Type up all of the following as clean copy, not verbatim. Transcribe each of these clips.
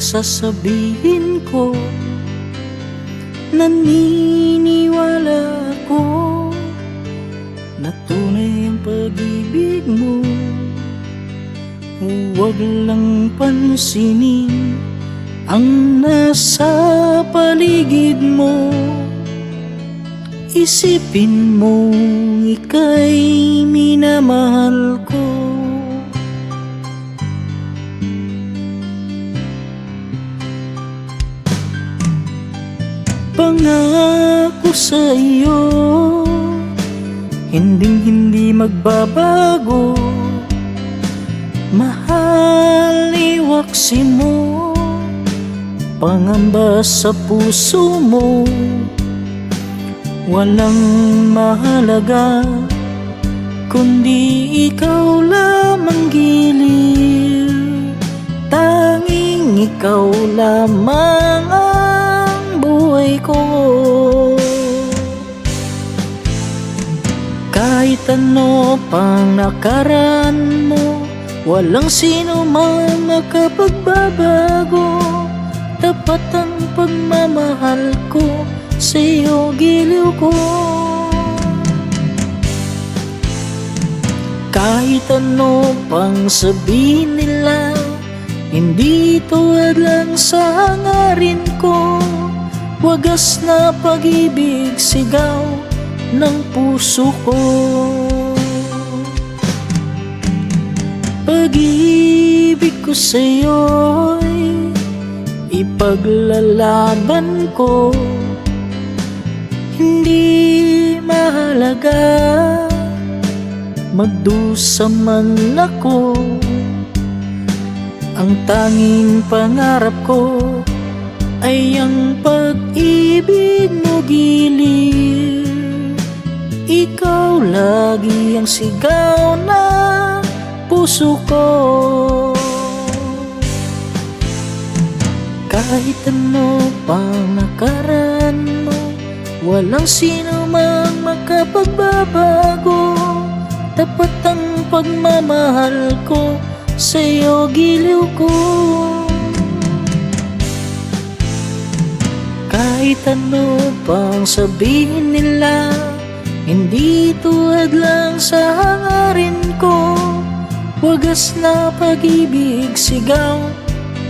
sasabihin ko, naniniwala ko na tunay ang pag-ibig mo. Huwag lang pansinin ang nasa paligid mo. Isipin mo ika'y minamahal ko. Pangako sa iyo, hindi magbabago. Mahal, iwaksi mo pangamba sa puso mo. Walang mahalaga kundi ikaw lamang giliw. Tanging ikaw lamang ang buhay ko. Kahit ano pang nakaraan mo, walang sino man makapagbabago. Tapat ang pagmamahal ko sa'yo, giliw ko. Kahit ano pang sabihin nila, hindi tuwad lang sa hangarin ko. Wagas na pag-ibig, sigaw ng puso ko. Pag-ibig ko sa'yo'y ipaglalaban ko. Hindi mahalaga magdusa man ako. Ang tanging pangarap ko ay ang pag-ibig mo, giliw. Ikaw lagi ang sigaw ng puso ko. Kahit ano pang nakaraan mo, walang sino mang makapagbabago. Tapat ang pagmamahal ko sa'yo, giliw ko. Kahit ano pang sabihin nila, hindi tuwad lang sa hangarin ko. Wagas na pag-ibig, sigaw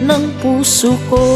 ng puso ko.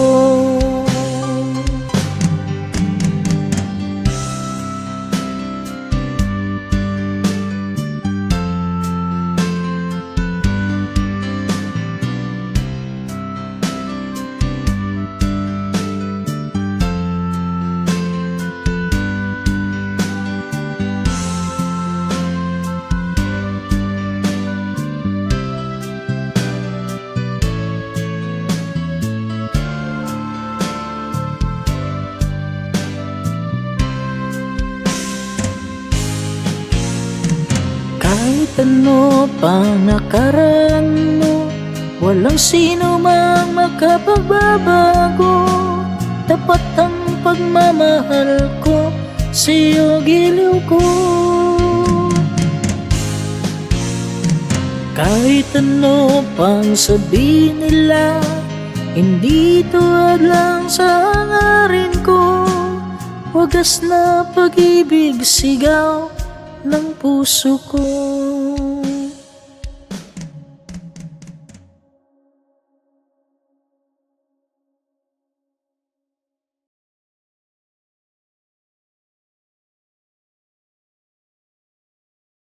Kahit ano pang nakaraan mo, walang sino mang makapagbabago. Tapat ang pagmamahal ko sa'yo, giliw ko. Kahit ano pang sabihin nila, hindi tuwad lang sa hangarin ko. Wagas na pag-ibig, sigaw ng puso ko.